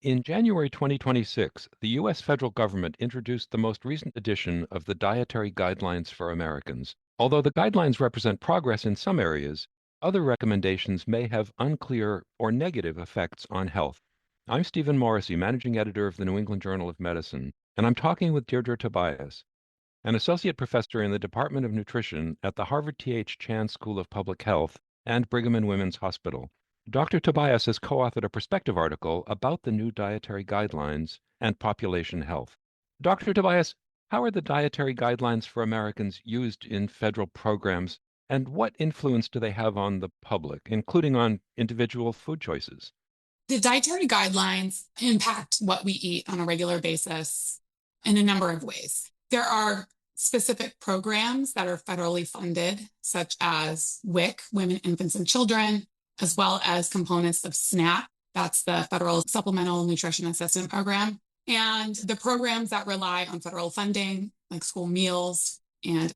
In January 2026, the U.S. federal government introduced the most recent edition of the Dietary Guidelines for Americans. Although the guidelines represent progress in some areas, other recommendations may have unclear or negative effects on health. I'm Stephen Morrissey, managing editor of the New England Journal of Medicine, and I'm talking with Deirdre Tobias, an associate professor in the Department of Nutrition at the Harvard T.H. Chan School of Public Health and Brigham and Women's Hospital. Dr. Tobias has co-authored a perspective article about the new dietary guidelines and population health. Dr. Tobias, how are the dietary guidelines for Americans used in federal programs, and what influence do they have on the public, including on individual food choices? The dietary guidelines impact what we eat on a regular basis in a number of ways. There are specific programs that are federally funded, such as WIC, Women, Infants, and Children, as well as components of SNAP, that's the Federal Supplemental Nutrition Assistance Program, and the programs that rely on federal funding, like school meals and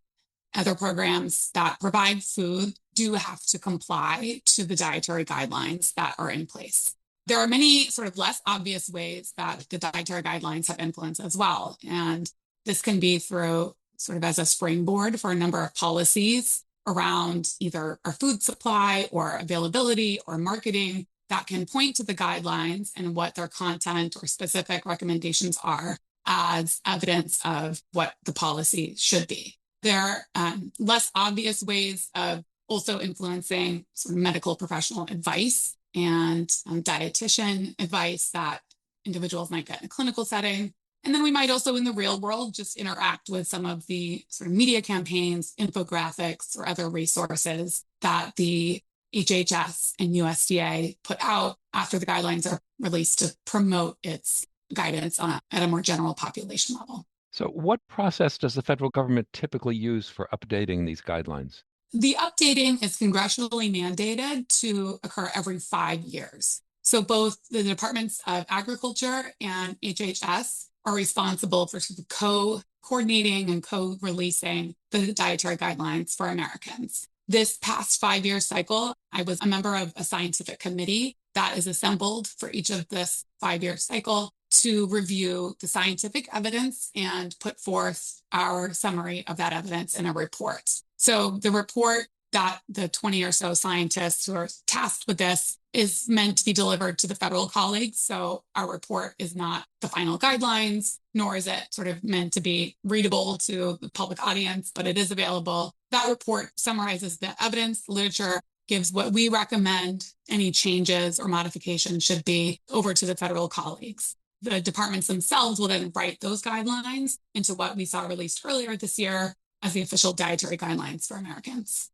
other programs that provide food, do have to comply to the dietary guidelines that are in place. There are many sort of less obvious ways that the dietary guidelines have influence as well. And this can be through sort of as a springboard for a number of policies around either our food supply or availability or marketing that can point to the guidelines and what their content or specific recommendations are as evidence of what the policy should be. There are less obvious ways of also influencing sort of medical professional advice and dietitian advice that individuals might get in a clinical setting. And then we might also in the real world just interact with some of the sort of media campaigns, infographics, or other resources that the HHS and USDA put out after the guidelines are released to promote its guidance at a more general population level. So what process does the federal government typically use for updating these guidelines? The updating is congressionally mandated to occur every 5 years. So both the Departments of Agriculture and HHS are responsible for sort of coordinating and co-releasing the dietary guidelines for Americans. This past 5-year cycle, I was a member of a scientific committee that is assembled for each of this 5-year cycle to review the scientific evidence and put forth our summary of that evidence in a report. So the report that the 20 or so scientists who are tasked with this is meant to be delivered to the federal colleagues. So our report is not the final guidelines, nor is it sort of meant to be readable to the public audience, but it is available. That report summarizes the evidence, literature, gives what we recommend any changes or modifications should be over to the federal colleagues. The departments themselves will then write those guidelines into what we saw released earlier this year as the official dietary guidelines for Americans.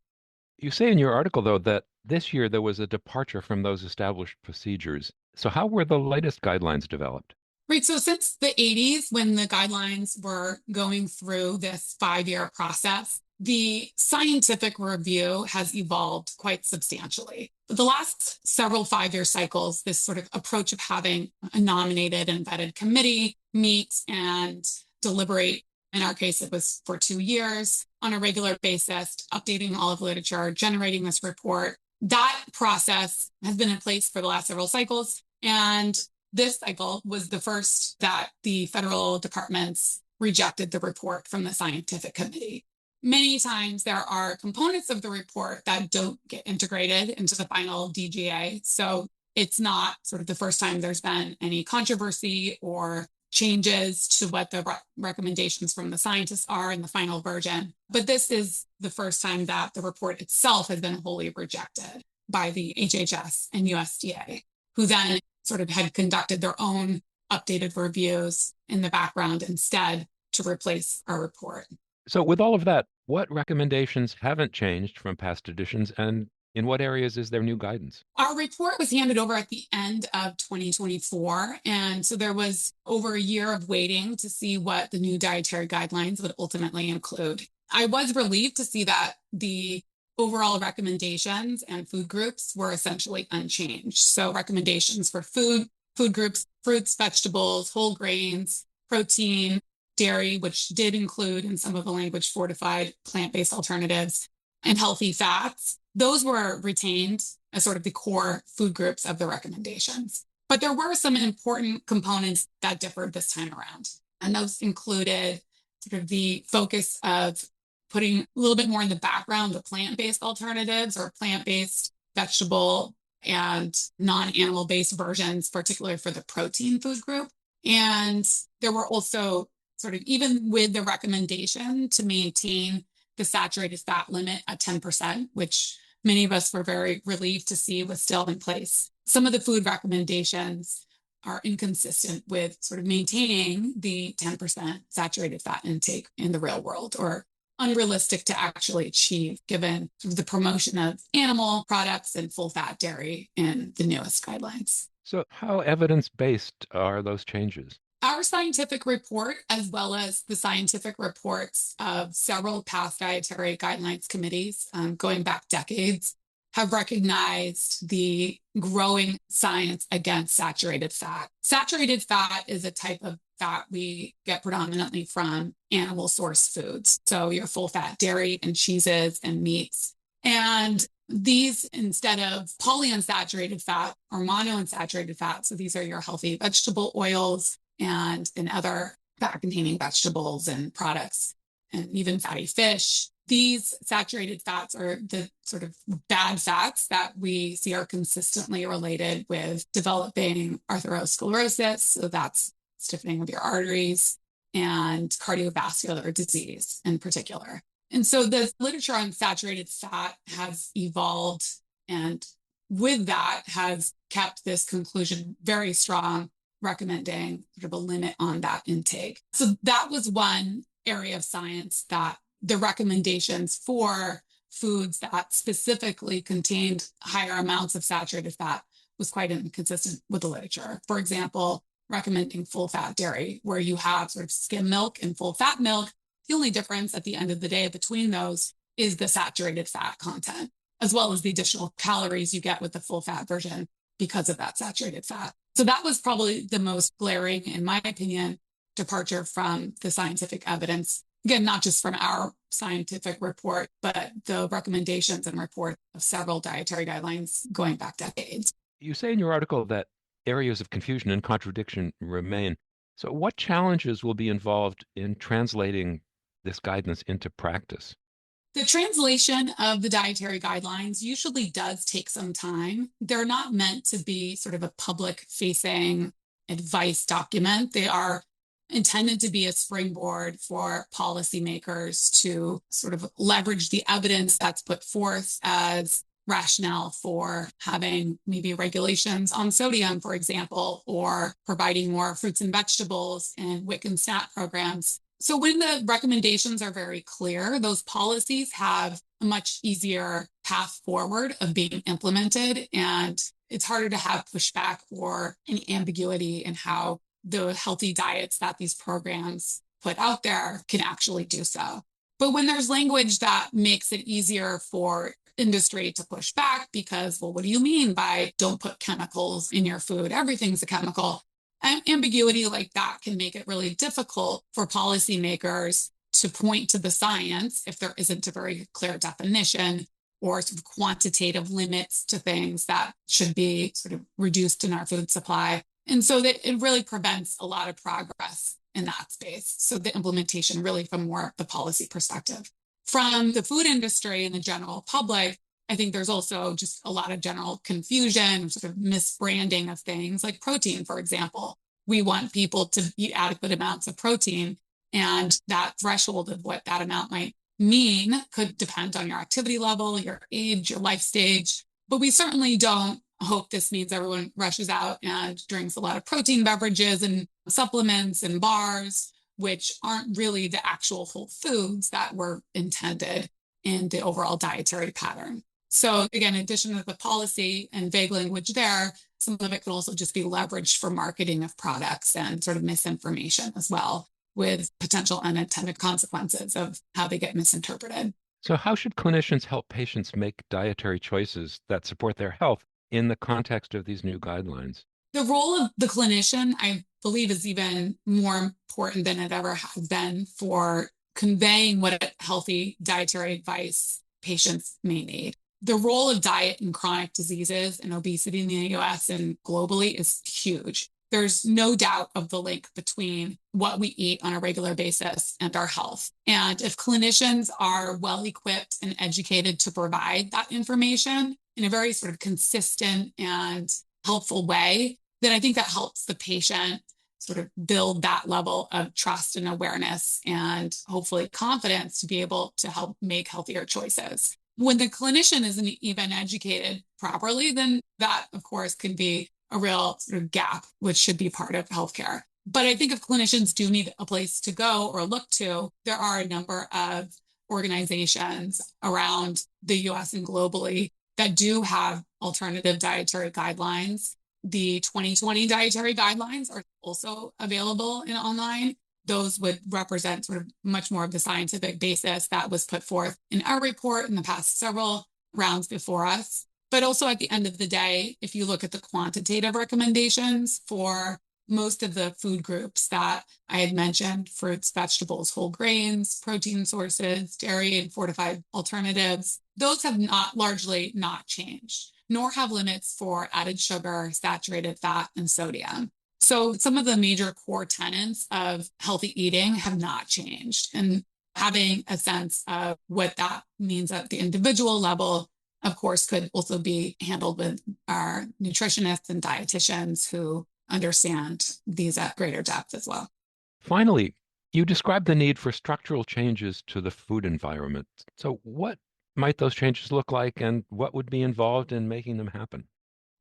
You say in your article, though, that this year there was a departure from those established procedures. So how were the latest guidelines developed? Right. So since the 80s, when the guidelines were going through this 5-year process, the scientific review has evolved quite substantially. The last several 5-year cycles, this sort of approach of having a nominated and vetted committee meet and deliberate, in our case, it was for 2 years on a regular basis, updating all of literature, generating this report. That process has been in place for the last several cycles. And this cycle was the first that the federal departments rejected the report from the scientific committee. Many times there are components of the report that don't get integrated into the final DGA. So it's not sort of the first time there's been any controversy or changes to what the recommendations from the scientists are in the final version. But this is the first time that the report itself has been wholly rejected by the HHS and USDA, who then sort of had conducted their own updated reviews in the background instead to replace our report. So with all of that, what recommendations haven't changed from past editions, and in what areas is there new guidance? Our report was handed over at the end of 2024. And so there was over a year of waiting to see what the new dietary guidelines would ultimately include. I was relieved to see that the overall recommendations and food groups were essentially unchanged. So recommendations for food groups, fruits, vegetables, whole grains, protein, dairy, which did include in some of the language fortified plant-based alternatives, and healthy fats. Those were retained as sort of the core food groups of the recommendations. But there were some important components that differed this time around. And those included sort of the focus of putting a little bit more in the background the plant-based alternatives or plant-based vegetable and non-animal based versions, particularly for the protein food group. And there were also sort of, even with the recommendation to maintain the saturated fat limit at 10%, which many of us were very relieved to see was still in place. Some of the food recommendations are inconsistent with sort of maintaining the 10% saturated fat intake in the real world, or unrealistic to actually achieve given the promotion of animal products and full fat dairy in the newest guidelines. So, how evidence-based are those changes? Our scientific report, as well as the scientific reports of several past dietary guidelines committees going back decades, have recognized the growing science against saturated fat. Saturated fat is a type of fat we get predominantly from animal source foods. So your full fat dairy and cheeses and meats. And these, instead of polyunsaturated fat or monounsaturated fat, so these are your healthy vegetable oils and other fat-containing vegetables and products, and even fatty fish. These saturated fats are the sort of bad fats that we see are consistently related with developing atherosclerosis, so that's stiffening of your arteries, and cardiovascular disease in particular. And so the literature on saturated fat has evolved, and with that has kept this conclusion very strong, recommending sort of a limit on that intake. So that was one area of science that the recommendations for foods that specifically contained higher amounts of saturated fat was quite inconsistent with the literature. For example, recommending full fat dairy, where you have sort of skim milk and full fat milk. The only difference at the end of the day between those is the saturated fat content, as well as the additional calories you get with the full fat version because of that saturated fat. So that was probably the most glaring, in my opinion, departure from the scientific evidence. Again, not just from our scientific report, but the recommendations and report of several dietary guidelines going back decades. You say in your article that areas of confusion and contradiction remain. So, what challenges will be involved in translating this guidance into practice? The translation of the dietary guidelines usually does take some time. They're not meant to be sort of a public-facing advice document. They are intended to be a springboard for policymakers to sort of leverage the evidence that's put forth as rationale for having maybe regulations on sodium, for example, or providing more fruits and vegetables in WIC and SNAP programs. So when the recommendations are very clear, those policies have a much easier path forward of being implemented, and it's harder to have pushback or any ambiguity in how the healthy diets that these programs put out there can actually do so. But when there's language that makes it easier for industry to push back because, well, what do you mean by don't put chemicals in your food? Everything's a chemical. And ambiguity like that can make it really difficult for policymakers to point to the science if there isn't a very clear definition or sort of quantitative limits to things that should be sort of reduced in our food supply. And so that it really prevents a lot of progress in that space. So the implementation really from more the policy perspective. From the food industry and the general public, I think there's also just a lot of general confusion, sort of misbranding of things like protein, for example. We want people to eat adequate amounts of protein, and that threshold of what that amount might mean could depend on your activity level, your age, your life stage. But we certainly don't hope this means everyone rushes out and drinks a lot of protein beverages and supplements and bars, which aren't really the actual whole foods that were intended in the overall dietary pattern. So again, in addition to the policy and vague language there, some of it could also just be leveraged for marketing of products and sort of misinformation as well, with potential unintended consequences of how they get misinterpreted. So, how should clinicians help patients make dietary choices that support their health in the context of these new guidelines? The role of the clinician, I believe, is even more important than it ever has been for conveying what healthy dietary advice patients may need. The role of diet in chronic diseases and obesity in the US and globally is huge. There's no doubt of the link between what we eat on a regular basis and our health. And if clinicians are well equipped and educated to provide that information in a very sort of consistent and helpful way, then I think that helps the patient sort of build that level of trust and awareness and hopefully confidence to be able to help make healthier choices. When the clinician isn't even educated properly, then that, of course, can be a real sort of gap, which should be part of healthcare. But I think if clinicians do need a place to go or look to, there are a number of organizations around the US and globally that do have alternative dietary guidelines. The 2020 dietary guidelines are also available online. Those would represent sort of much more of the scientific basis that was put forth in our report in the past several rounds before us. But also at the end of the day, if you look at the quantitative recommendations for most of the food groups that I had mentioned, fruits, vegetables, whole grains, protein sources, dairy, and fortified alternatives, those have largely not changed, nor have limits for added sugar, saturated fat, and sodium. So some of the major core tenets of healthy eating have not changed. And having a sense of what that means at the individual level, of course, could also be handled with our nutritionists and dietitians who understand these at greater depth as well. Finally, you described the need for structural changes to the food environment. So what might those changes look like, and what would be involved in making them happen?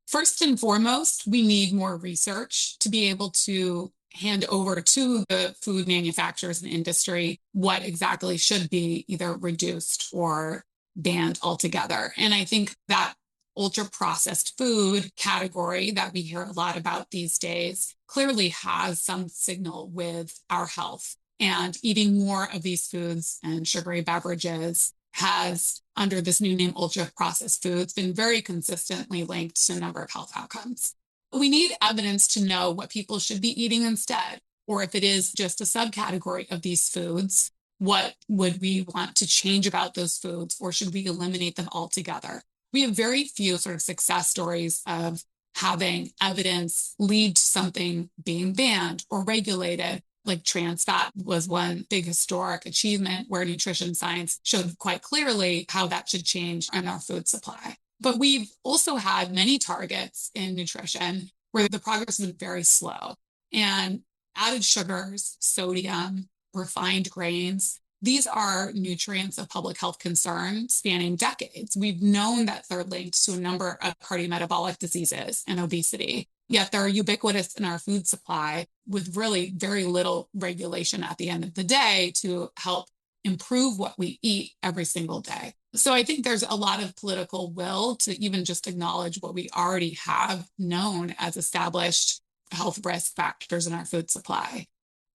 First and foremost, we need more research to be able to hand over to the food manufacturers and industry what exactly should be either reduced or banned altogether. And I think that ultra processed food category that we hear a lot about these days clearly has some signal with our health. And eating more of these foods and sugary beverages has, under this new name, ultra processed foods, been very consistently linked to a number of health outcomes. We need evidence to know what people should be eating instead, or if it is just a subcategory of these foods, what would we want to change about those foods, or should we eliminate them altogether? We have very few sort of success stories of having evidence lead to something being banned or regulated. Like trans fat was one big historic achievement where nutrition science showed quite clearly how that should change in our food supply. But we've also had many targets in nutrition where the progress has been very slow. And added sugars, sodium, refined grains, these are nutrients of public health concern spanning decades. We've known that they're linked to a number of cardiometabolic diseases and obesity. Yet they're ubiquitous in our food supply with really very little regulation at the end of the day to help improve what we eat every single day. So I think there's a lot of political will to even just acknowledge what we already have known as established health risk factors in our food supply.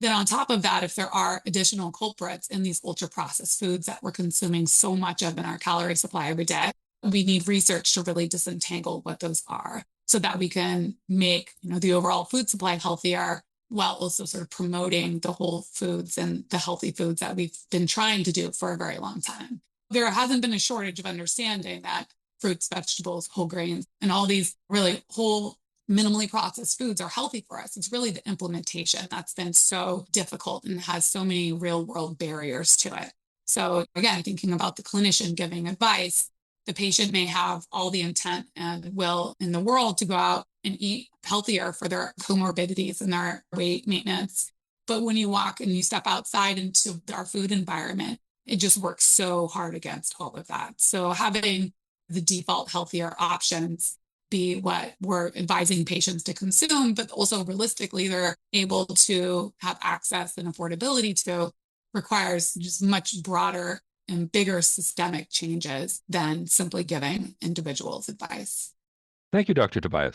Then on top of that, if there are additional culprits in these ultra processed foods that we're consuming so much of in our calorie supply every day, we need research to really disentangle what those are, so that we can make the overall food supply healthier while also sort of promoting the whole foods and the healthy foods that we've been trying to do for a very long time. There hasn't been a shortage of understanding that fruits, vegetables, whole grains, and all these really whole, minimally processed foods are healthy for us. It's really the implementation that's been so difficult and has so many real world barriers to it. So again, thinking about the clinician giving advice, the patient may have all the intent and will in the world to go out and eat healthier for their comorbidities and their weight maintenance. But when you walk and you step outside into our food environment, it just works so hard against all of that. So having the default healthier options be what we're advising patients to consume, but also realistically, they're able to have access and affordability to, requires just much broader and bigger systemic changes than simply giving individuals advice. Thank you, Dr. Tobias.